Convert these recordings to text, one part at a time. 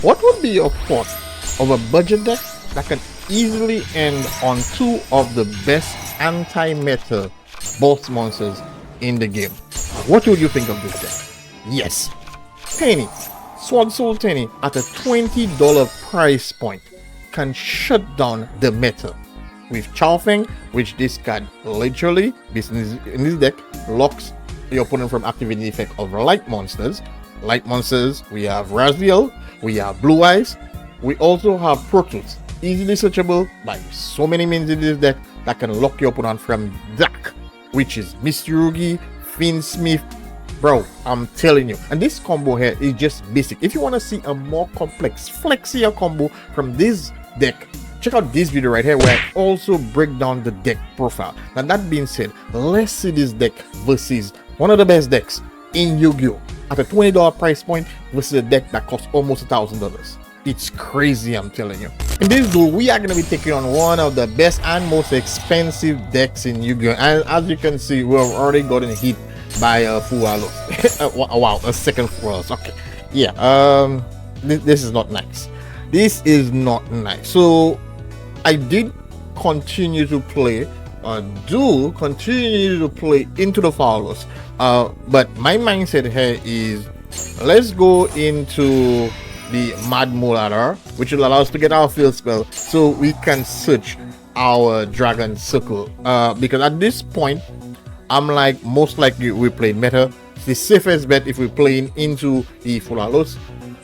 What would be your thought of a budget deck that can easily end on two of the best anti-meta boss monsters in the game? What would you think of this deck? Yes, Tenyi, Swordsoul Tenyi at a $20 price point can shut down the meta with Chaofeng, which this card literally, in this deck, locks your opponent from activating the effect of light monsters. Light monsters, we have Raziel, we have Blue Eyes, we also have Protoss, easily searchable by so many means in this deck that can lock your opponent from dark, which is Mistyrugi, Fiendsmith. Bro, I'm telling you. And this combo here is just basic. If you want to see a more complex, flexier combo from this deck, check out this video right here where I also break down the deck profile. Now that being said, let's see this deck versus one of the best decks in Yu-Gi-Oh! At a $20 price point versus a deck that costs almost $1,000. It's crazy, I'm telling you. In this duel, we are going to be taking on one of the best and most expensive decks in Yu-Gi-Oh! And as you can see, we've already gotten hit by a Fualos. Wow, a second Fualos. Okay, yeah, this is not nice. This is not nice. So I did continue to play continue to play into the Fualos, but my mindset here is let's go into the Mad Mulatter, which will allow us to get our field spell so we can search our Dragon Circle, because at this point I'm like, most likely we play meta. The safest bet if we're playing into the Fualos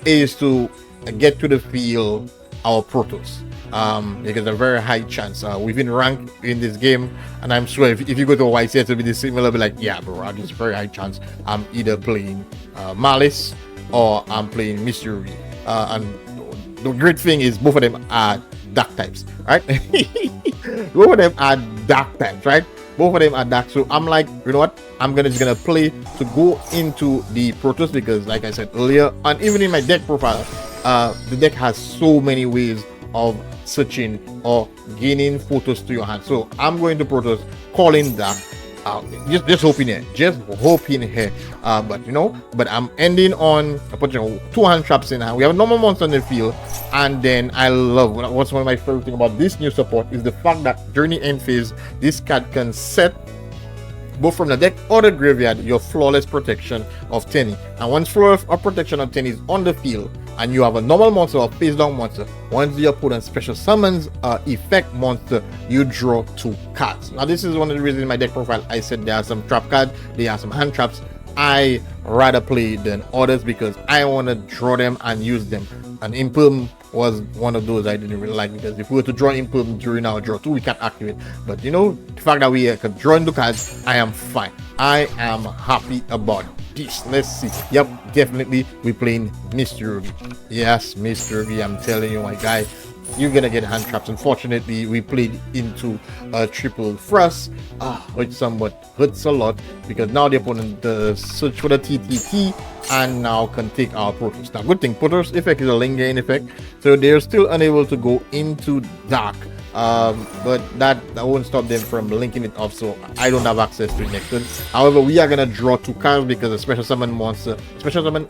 is to get to the field our Protoss, because a very high chance we've been ranked in this game, and I'm sure if you go to a YCS it'll be the similar, be like, yeah bro, there's a very high chance I'm either playing Malice or I'm playing Mystery, and the great thing is both of them are dark types, right? Both of them are dark types, right? Both of them are dark. So I'm like, you know what, I'm just gonna play to go into the Protoss, because like I said earlier, and even in my deck profile, the deck has so many ways of searching or gaining photos to your hand. So I'm going to Protoss, calling dark, just hoping here, but you know, but I'm ending on a potential 2 hand traps in hand. We have a normal monster on the field, and then I love what's one of my favorite thing about this new support is the fact that during the end phase this card can set both from the deck or the graveyard your flawless protection of Tenyi. And once flawless or protection of Tenyi is on the field and you have a normal monster or face down monster, once the opponent special summons effect monster, you draw 2 cards. Now this is one of the reasons in my deck profile I said there are some trap cards, there are some hand traps I rather play than others because I want to draw them and use them. And Imperm was one of those I didn't really like, because if we were to draw Imperm during our draw 2 we can't activate. But you know, the fact that we can draw into cards, I am fine. I am happy about this. Let's see. Yep, definitely we're playing Mr. Ruby. Yes, Mr. Ruby, I'm telling you my guy, you're gonna get hand traps. Unfortunately we played into a triple thrust, which somewhat hurts a lot, because now the opponent search for the TTT and now can take our Protoss. Now good thing, Protoss effect is a lingering effect, so they're still unable to go into dark, but that won't stop them from linking it off, so I don't have access to it next turn. However, we are gonna draw 2 cards because a special summon monster, special summon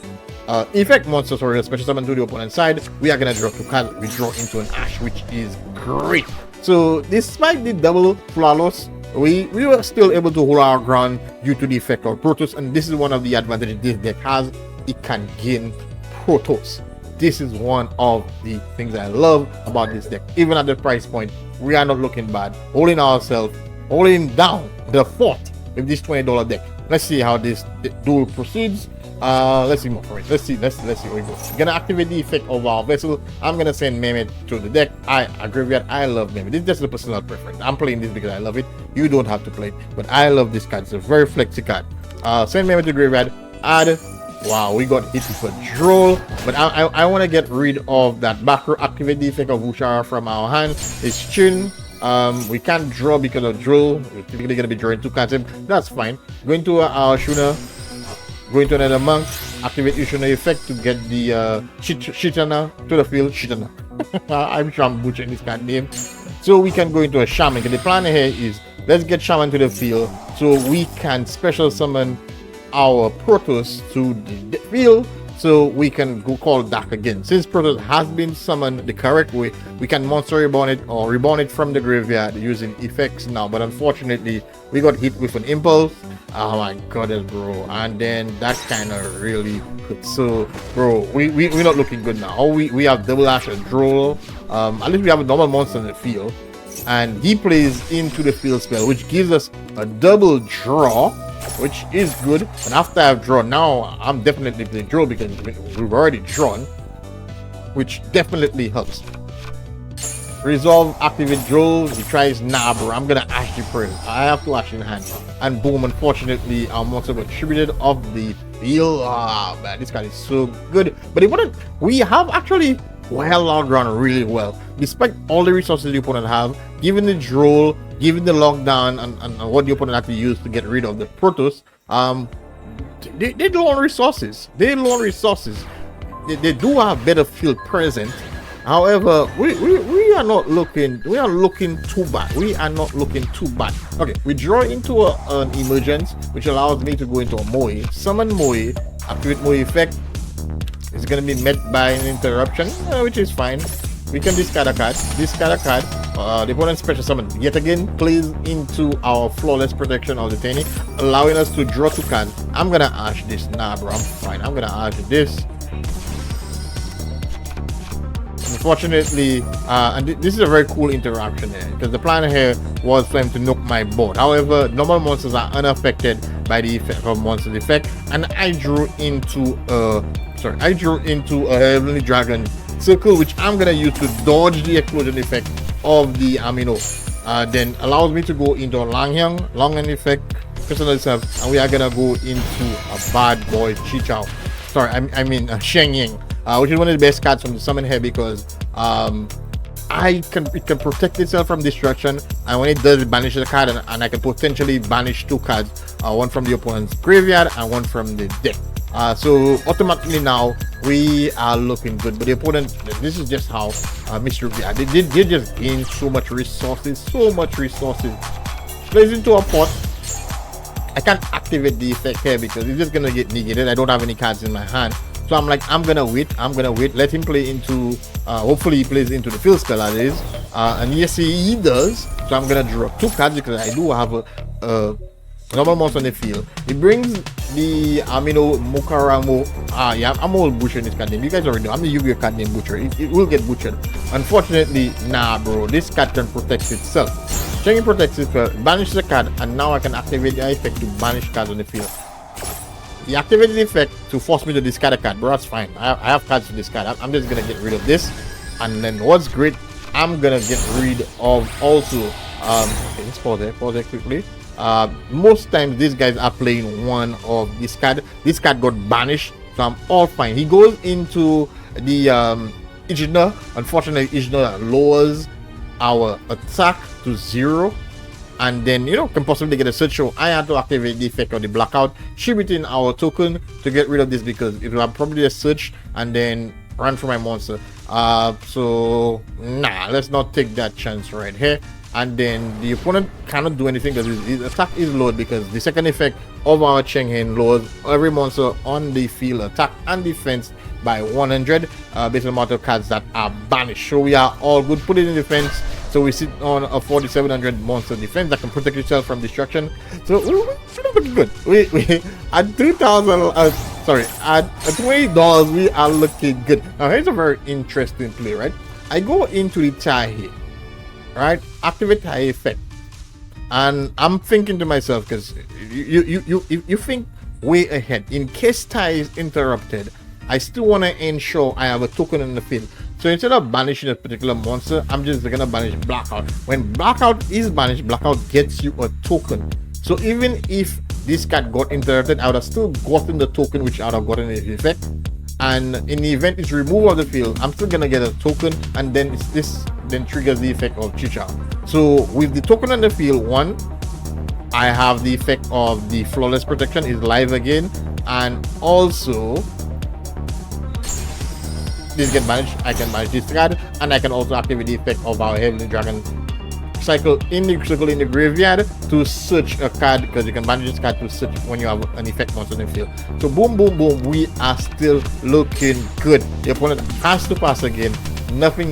effect monster, sorry, a special summon to the opponent's side, we are gonna draw 2 cards. We draw into an Ash, which is great. So despite the double Fualos, we were still able to hold our ground due to the effect of Protoss, and this is one of the advantages this deck has. It can gain Protoss. This is one of the things I love about this deck. Even at the price point, we are not looking bad, holding ourselves, holding down the fort with this $20 deck. Let's see how this duel proceeds. Let's see more for it. Let's see where it goes. We're gonna activate the effect of our vessel. I'm gonna send Mehmet to the deck. I agree with that. I love Mehmet. This is just a personal preference. I'm playing this because I love it. You don't have to play it, but I love this card. It's a very flexy card. Send Mehmet to graveyard. Add. Wow, we got hit with a droll, but I want to get rid of that back row. Activate the effect of Wushara from our hand. It's Chin. We can't draw because of droll. We're typically gonna be drawing 2 cards. That's fine. Going to our Shuna. Going to another monk, activate Ishuna effect to get the Shitana to the field. Shitana. I'm sure I'm butchering this card name. So we can go into a Shaman. And the plan here is let's get Shaman to the field so we can special summon our Protoss to the field so we can go call Dark again. Since Protoss has been summoned the correct way, we can monster reborn it or reborn it from the graveyard using effects now. But unfortunately, we got hit with an impulse. Oh my goodness, bro. And then that kind of really hurt. So, bro, we're not looking good now. We have double ash and droll. At least we have a normal monster in the field. And he plays into the field spell, which gives us a double draw, which is good. And after I've drawn, now I'm definitely playing draw because we've already drawn, which definitely helps. Resolve, activate draw. He tries, nah, bro, I'm gonna ash the prey. I have to ash in hand. And boom, unfortunately, our monster got attributed off the field. Ah, man, this guy is so good. But we have actually well logged around really well, despite all the resources the opponent have, given the droll, given the lockdown, and what the opponent had to use to get rid of the Protoss. They low on resources. They do have better field present. However, we are not looking too bad. We are not looking too bad. Okay, we draw into an emergence, which allows me to go into a Moe, summon Moe, activate Moe effect. It's gonna be met by an interruption, which is fine. We can discard a card. The opponent's special summon yet again plays into our flawless protection of the Tenyi, allowing us to draw 2 cards. I'm gonna ash this. Nah, bro, I'm fine. I'm gonna ash this. Unfortunately, and this is a very cool interaction here, because the plan here was for him to knock my board. However, normal monsters are unaffected by the effect of monster's effect, and I drew into a Heavenly Dragon circle, which I'm gonna use to dodge the explosion effect of the Amino. Then allows me to go into a Longhand effect, personal itself, and we are gonna go into a bad boy Chichao. Sorry, I mean Sheng Ying. Which is one of the best cards from the summon here, because it can protect itself from destruction, and when it does, it banishes a card, and I can potentially banish 2 cards, one from the opponent's graveyard and one from the deck. So automatically now we are looking good. But the opponent, this is just how Mr. V, they just gain so much resources. Plays into a pot. I can't activate the effect here because it's just gonna get negated. I don't have any cards in my hand. So I'm like, I'm gonna wait, let him play into, hopefully he plays into the field spell, that is. And yes, he does. So I'm gonna draw 2 cards because I do have a normal monster on the field. He brings the Amino Mokaramo. Yeah, I'm all butchering this card name. You guys already know, I'm the Yu-Gi-Oh card name butcher. It will get butchered. Unfortunately, nah, bro, this card can protect itself. Checking protects itself, banishes the card, and now I can activate the effect to banish cards on the field. He activated the effect to force me to discard a card, bro. That's fine. I have cards to discard. I'm just gonna get rid of this, and then what's great, I'm gonna get rid of also. Okay, let's pause there quickly. Most times these guys are playing one of this card. This card got banished, so I'm all fine. He goes into the Ijna. Unfortunately, Ijna lowers our attack to 0. And then, can possibly get a search. So I had to activate the effect of the blackout, tributing our token to get rid of this, because it will probably a search and then run for my monster. So nah, let's not take that chance right here. And then the opponent cannot do anything because his attack is lowered, because the second effect of our Cheng Hen lowers every monster on the field attack and defense by 100 based on the amount of cards that are banished. So we are all good. Put it in defense. So we sit on a 4700 monster defense that can protect itself from destruction. So we're looking good. We at 2000, at $20, we are looking good. Now here's a very interesting play, right? I go into the tie here, right? Activate tie effect, and I'm thinking to myself, because you think way ahead in case tie is interrupted. I still want to ensure I have a token in the field. So instead of banishing a particular monster, I'm just gonna banish Blackout. When Blackout is banished, Blackout gets you a token. So even if this card got interrupted, I would have still gotten the token, which I would have gotten the effect. And in the event it's removed of the field, I'm still gonna get a token, and then this triggers the effect of Chicha. So with the token on the field, 1, I have the effect of the flawless protection is live again, and also this get managed. I can manage this card, and I can also activate the effect of our Heavenly Dragon circle in the graveyard to search a card, because you can manage this card to search when you have an effect monster on the field. So boom, boom, boom, we are still looking good. The opponent has to pass again. Nothing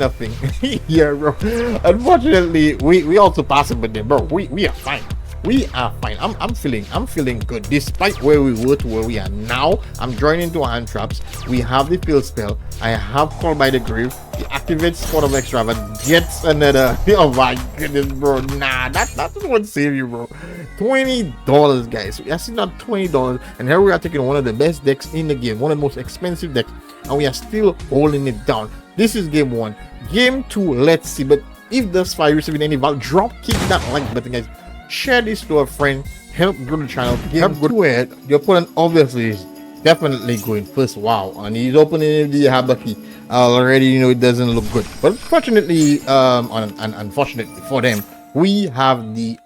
here, bro. Unfortunately, we also pass it, but then, bro, we are fine. We are fine. I'm feeling good despite where we were to where we are now. I'm drawing into hand traps. We have the field spell. I have Call by the Grave. He activates Spot of Extravagance, gets another. Oh my goodness, bro. Nah, that won't save you, bro. $20, guys. We are still not $20, and here we are taking one of the best decks in the game, one of the most expensive decks, and we are still holding it down. This is game 1. Game 2, let's see. But if thus far you're receiving any value, drop kick that like button, guys. Share this to a friend, help grow the channel, help go ahead. Your opponent obviously is definitely going first. Wow, and he's opening the Habaki. Already, you know, it doesn't look good. But fortunately, unfortunately for them, we have the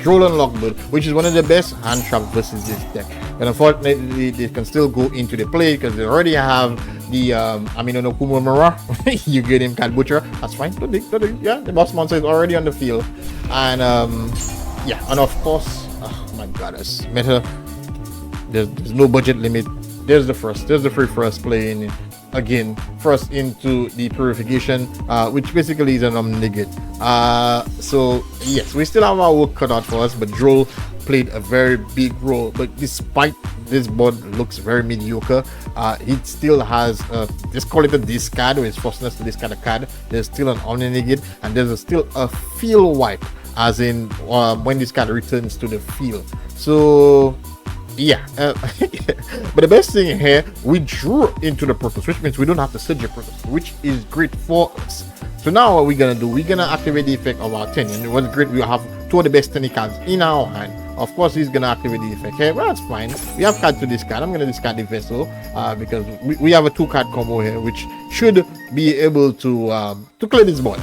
Droll Unlock build, which is one of the best hand traps versus this deck. But unfortunately, they can still go into the play because they already have the Amino no Kumo Mara. You get him Cat Butcher, that's fine. Yeah, the boss monster is already on the field. And yeah, and of course, oh my god, it's meta. There's no budget limit. There's the free first playing again first into the purification, which basically is an omnigate. So yes, we still have our work cut out for us, but Droll played a very big role. But despite this board looks very mediocre, it still has let's call it a discard, or it's forcing us to discard a card. There's still an omnigate, and there's still a field wipe, as in when this card returns to the field. So yeah, but the best thing here, we drew into the Protoss, which means we don't have to search the Protoss, which is great for us. So now what we're gonna do, we're gonna activate the effect of our Tenyi. And what's great, we have two of the best Tenyi cards in our hand. Of course, he's gonna activate the effect here. Well, that's fine. We have cards to discard. I'm gonna discard the vessel because we have a 2-card combo here, which should be able to clear this board,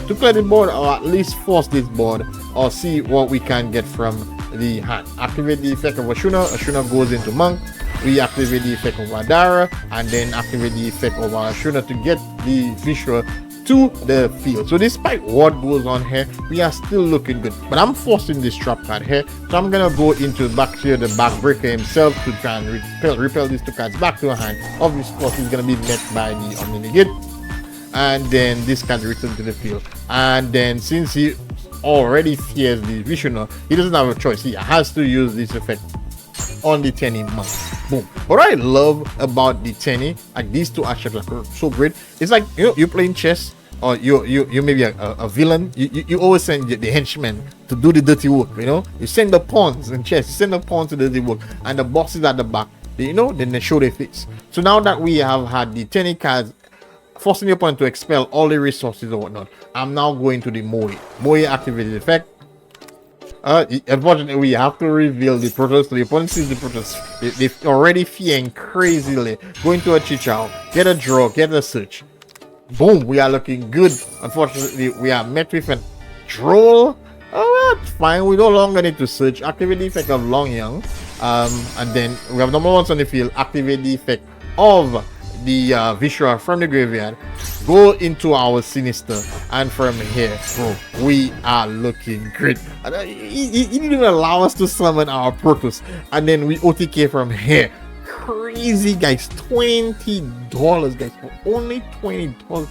or at least force this board, or see what we can get from the hand. Activate the effect of Ashuna. Ashuna goes into Monk. We activate the effect of Adara, and then activate the effect of Ashuna to get the visual to the field. So despite what goes on here, we are still looking good. But I'm forcing this trap card here, so I'm gonna go into back here the backbreaker himself to try and repel these 2 cards back to a hand. Of course, he's gonna be met by the Omnigate, and then this card return to the field. And then since he already fears the Visioner, he doesn't have a choice. He has to use this effect on the Tenyi Monk. Boom. What I love about the Tenyi, like these 2 actions are so great. It's like, you know, you're playing chess, or you may be a villain. You always send the henchmen to do the dirty work. You know, you send the pawns in chess, you send the pawns to do the work, and the bosses at the back, you know, then they show their face. So now that we have had the Tenyi cards forcing the opponent to expel all the resources or whatnot, I'm now going to the Moe. Moe activated effect. Unfortunately, we have to reveal the Protoss. So the opponent sees the Protoss. They're already fearing crazily. Going to a Chichao, get a draw, get a search. Boom, we are looking good. Unfortunately, we are met with a Droll. Oh, that's fine. We no longer need to search. Activate the effect of Long Young. And then we have number 1 on the field. Activate the effect of the Vishra from the graveyard. Go into our Sinister, and from here, bro, we are looking great. He didn't even allow us to summon our Protoss, and then we OTK from here. Crazy, guys. $20, guys, for only $20.